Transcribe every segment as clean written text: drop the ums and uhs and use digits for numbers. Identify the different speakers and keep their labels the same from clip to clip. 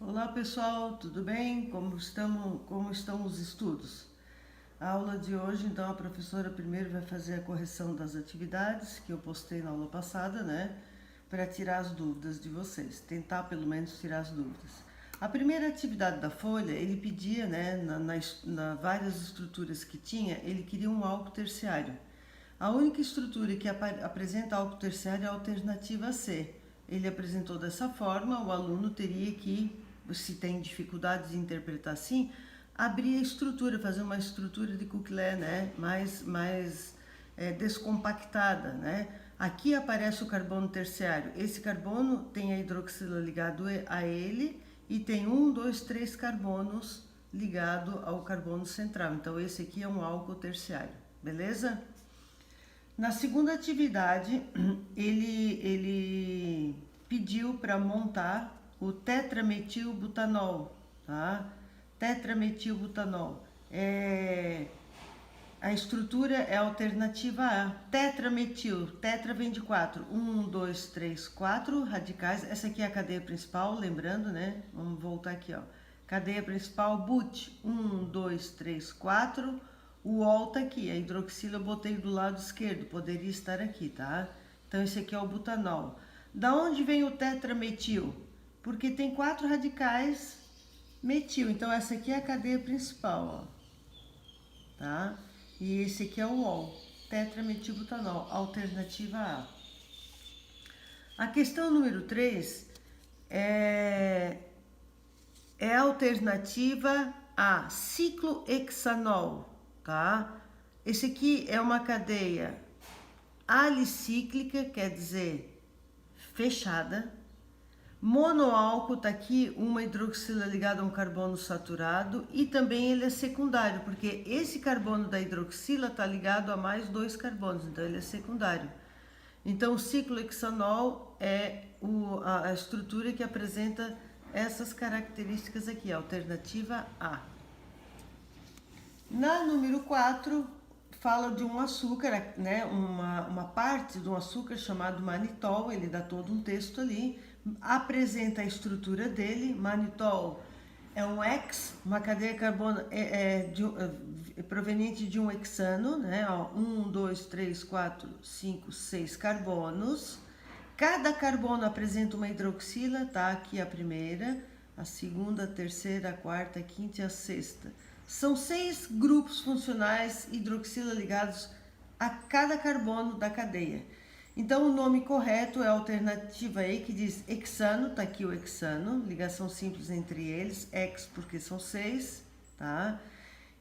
Speaker 1: Olá pessoal, tudo bem? Como estão os estudos? A aula de hoje, então, a professora primeiro vai fazer a correção das atividades que eu postei na aula passada, né? Para tirar as dúvidas de vocês, tentar pelo menos tirar as dúvidas. A primeira atividade da folha, ele pedia, né, na várias estruturas que tinha, ele queria um álcool terciário. A única estrutura que apresenta álcool terciário é a alternativa C. Ele apresentou dessa forma, o aluno teria que, se tem dificuldade de interpretar assim, abrir a estrutura, fazer uma estrutura de Coquelin, né, mais descompactada, né. Aqui aparece o carbono terciário. Esse carbono tem a hidroxila ligado a ele e tem 1, 2, 3 carbonos ligado ao carbono central. Então esse aqui é um álcool terciário, beleza? Na segunda atividade, ele pediu para montar o tetrametilbutanol, tá? Tetrametilbutanol. A estrutura é a alternativa A. Tetrametil, tetra vem de 4. 1, 2, 3, 4 radicais. Essa aqui é a cadeia principal, lembrando, né? Vamos voltar aqui, ó. Cadeia principal, but. 1, 2, 3, 4. O ol tá aqui, a hidroxila eu botei do lado esquerdo, poderia estar aqui, tá? Então esse aqui é o butanol. Da onde vem o tetrametil? Porque tem 4 radicais metil, então essa aqui é a cadeia principal, ó. Tá? E esse aqui é o ol, tetrametilbutanol, alternativa A. A questão número 3 é a alternativa A, ciclohexanol, tá? Esse aqui é uma cadeia alicíclica, quer dizer, fechada. Monoálcool tá aqui, uma hidroxila ligada a um carbono saturado, e também ele é secundário, porque esse carbono da hidroxila tá ligado a mais 2 carbonos, então ele é secundário. Então o ciclohexanol é a estrutura que apresenta essas características aqui, alternativa A. Na número 4, fala de um açúcar, né, uma parte de um açúcar chamado manitol, ele dá todo um texto ali, apresenta a estrutura dele. Manitol é um X, uma cadeia carbono proveniente de um hexano, né, ó, 1, 2, 3, 4, 5, 6 carbonos. Cada carbono apresenta uma hidroxila, tá? Aqui a primeira, a segunda, a terceira, a quarta, a quinta e a sexta. São 6 grupos funcionais hidroxila ligados a cada carbono da cadeia. Então o nome correto é a alternativa E, que diz hexano, tá aqui o hexano, ligação simples entre eles, X porque são 6, tá?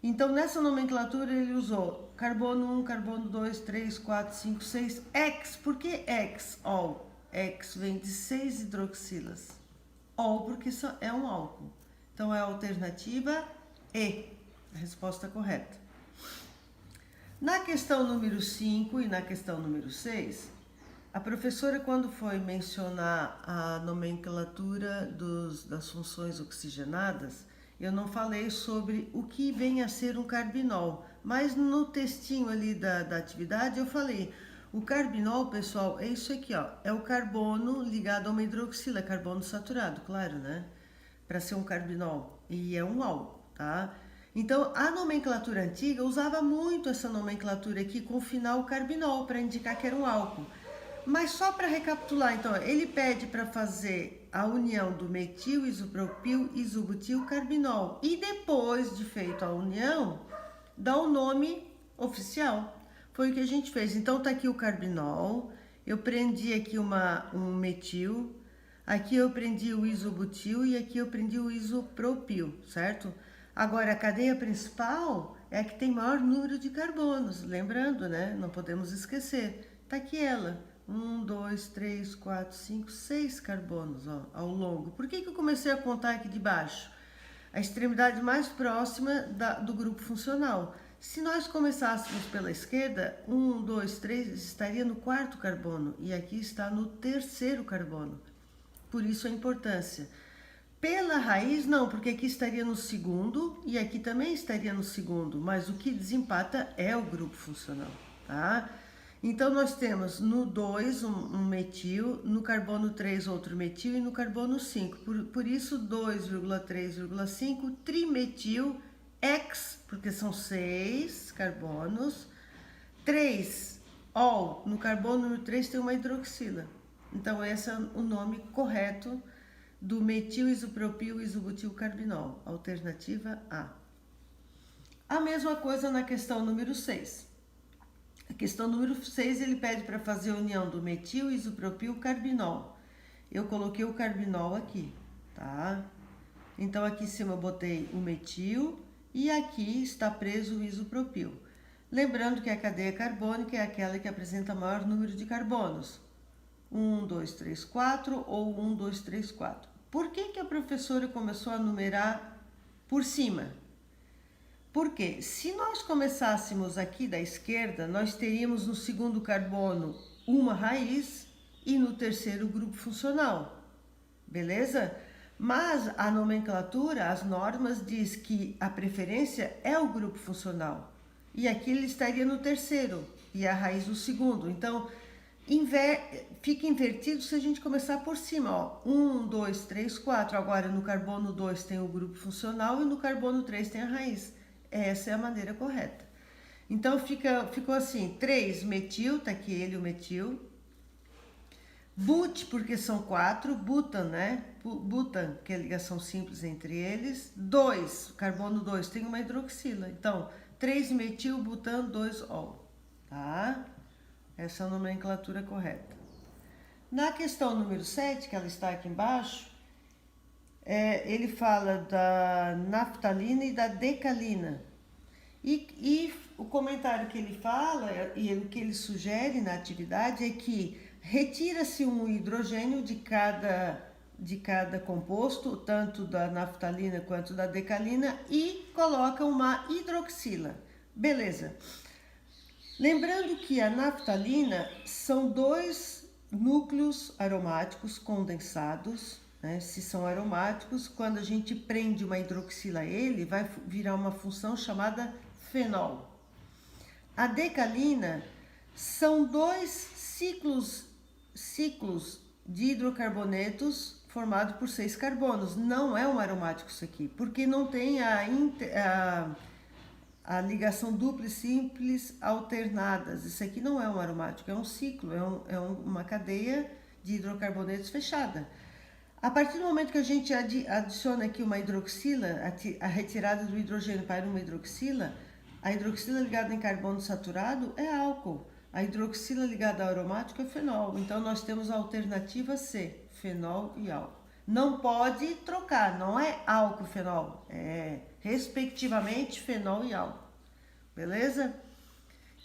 Speaker 1: Então nessa nomenclatura ele usou carbono 1, carbono 2, 3, 4, 5, 6, X. Por que X? Ol. X vem de 6 hidroxilas. Ol porque é um álcool. Então é a alternativa E, a resposta correta. Na questão número 5 e na questão número 6, a professora, quando foi mencionar a nomenclatura das funções oxigenadas, eu não falei sobre o que vem a ser um carbinol, mas no textinho ali da atividade eu falei. O carbinol, pessoal, é isso aqui, ó, é o carbono ligado a uma hidroxila, carbono saturado, claro, né? Para ser um carbinol, e é um álcool, tá? Então, a nomenclatura antiga usava muito essa nomenclatura aqui com o final carbinol, para indicar que era um álcool. Mas só para recapitular, então, ele pede para fazer a união do metil, isopropil, isobutil, carbinol. E depois de feito a união, dá o nome oficial. Foi o que a gente fez. Então tá aqui o carbinol, eu prendi aqui um metil, aqui eu prendi o isobutil e aqui eu prendi o isopropil, certo? Agora a cadeia principal é a que tem maior número de carbonos, lembrando, né? Não podemos esquecer. Tá aqui ela. 1, 2, 3, 4, 5, 6 carbonos, ó, ao longo. Por que eu comecei a contar aqui de baixo? A extremidade mais próxima do grupo funcional. Se nós começássemos pela esquerda, 1, 2, 3 estaria no 4º carbono e aqui está no 3º carbono. Por isso a importância. Pela raiz, não, porque aqui estaria no 2º e aqui também estaria no 2º, mas o que desempata é o grupo funcional, tá? Então, nós temos no 2 um metil, no carbono 3 outro metil e no carbono 5. Por isso, 2,3,5 trimetil X, porque são 6 carbonos. 3 ol, no carbono número 3 tem uma hidroxila. Então, esse é o nome correto do metil isopropil isobutil carbinol. Alternativa A. A mesma coisa na questão número 6. A questão número 6, ele pede para fazer a união do metil isopropil carbinol. Eu coloquei o carbinol aqui, tá? Então, aqui em cima eu botei o metil e aqui está preso o isopropil. Lembrando que a cadeia carbônica é aquela que apresenta maior número de carbonos. 1, 2, 3, 4 ou 1, 2, 3, 4. Por que a professora começou a numerar por cima? Porque se nós começássemos aqui da esquerda, nós teríamos no segundo carbono uma raiz e no terceiro grupo funcional, beleza? Mas a nomenclatura, as normas diz que a preferência é o grupo funcional. E aqui ele estaria no terceiro e a raiz no segundo. Então, fica invertido se a gente começar por cima, ó. 1, 2, 3, 4. Agora, no carbono 2 tem o grupo funcional e no carbono 3 tem a raiz. Essa é a maneira correta. Então, ficou assim, 3 metil, tá aqui ele, o metil. But, porque são 4, butan, né? Butan, que é a ligação simples entre eles. 2, carbono 2 tem uma hidroxila. Então, 3 metil, butan, 2 ol, tá? Essa é a nomenclatura correta. Na questão número 7, que ela está aqui embaixo, ele fala da naftalina e da decalina. E o comentário que ele fala e o que ele sugere na atividade é que retira-se um hidrogênio de cada composto, tanto da naftalina quanto da decalina, e coloca uma hidroxila. Beleza. Lembrando que a naftalina são 2 núcleos aromáticos condensados, né? Se são aromáticos, quando a gente prende uma hidroxila a ele, vai virar uma função chamada fenol. A decalina são 2 ciclos de hidrocarbonetos formados por 6 carbonos. Não é um aromático isso aqui, porque não tem a ligação dupla e simples alternadas. Isso aqui não é um aromático, é um ciclo, é uma cadeia de hidrocarbonetos fechada. A partir do momento que a gente adiciona aqui uma hidroxila, a retirada do hidrogênio para uma hidroxila, a hidroxila ligada em carbono saturado é álcool. A hidroxila ligada ao aromático é fenol. Então, nós temos a alternativa C, fenol e álcool. Não pode trocar, não é álcool e fenol, é respectivamente fenol e álcool. Beleza?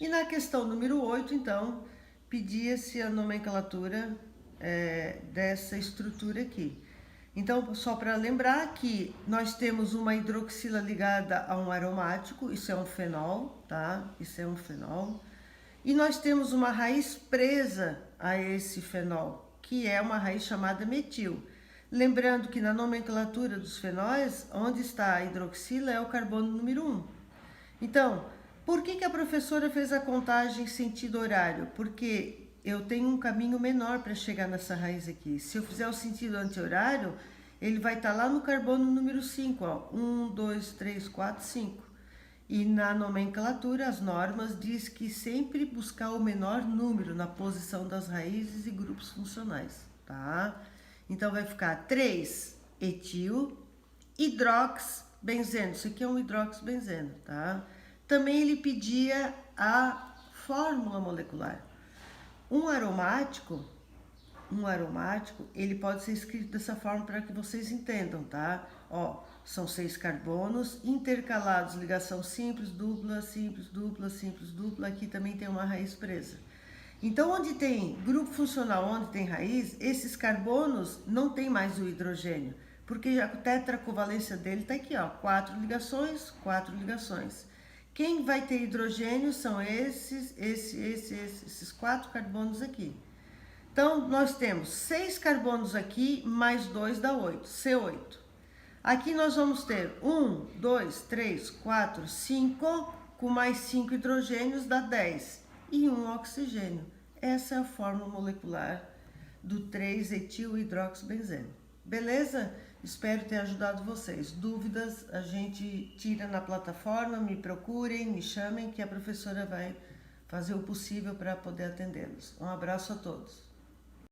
Speaker 1: E na questão número 8, então, pedia-se a nomenclatura dessa estrutura aqui. Então, só para lembrar que nós temos uma hidroxila ligada a um aromático, isso é um fenol, tá? Isso é um fenol. E nós temos uma raiz presa a esse fenol, que é uma raiz chamada metil. Lembrando que na nomenclatura dos fenóis, onde está a hidroxila é o carbono número 1. Então, por que a professora fez a contagem em sentido horário? Porque eu tenho um caminho menor para chegar nessa raiz aqui. Se eu fizer o sentido anti-horário, ele vai estar lá no carbono número 5, ó. 1, 2, 3, 4, 5. E na nomenclatura, as normas diz que sempre buscar o menor número na posição das raízes e grupos funcionais, tá? Então, vai ficar 3 etil, hidroxbenzeno. Isso aqui é um hidroxbenzeno, tá? Também ele pedia a fórmula molecular. Um aromático, ele pode ser escrito dessa forma para que vocês entendam, tá? Ó, são 6 carbonos intercalados, ligação simples, dupla, simples, dupla, simples, dupla. Aqui também tem uma raiz presa. Então, onde tem grupo funcional, onde tem raiz, esses carbonos não tem mais o hidrogênio, porque a tetracovalência dele está aqui, ó, 4 ligações, 4 ligações. Quem vai ter hidrogênio são esses 4 carbonos aqui. Então, nós temos 6 carbonos aqui, mais 2 dá 8, C8. Aqui nós vamos ter 1, 2, 3, 4, 5, com mais 5 hidrogênios dá 10. e um oxigênio. Essa é a fórmula molecular do 3-etil-hidroxibenzeno. Beleza? Espero ter ajudado vocês. Dúvidas, a gente tira na plataforma, me procurem, me chamem, que a professora vai fazer o possível para poder atendê-los. Um abraço a todos.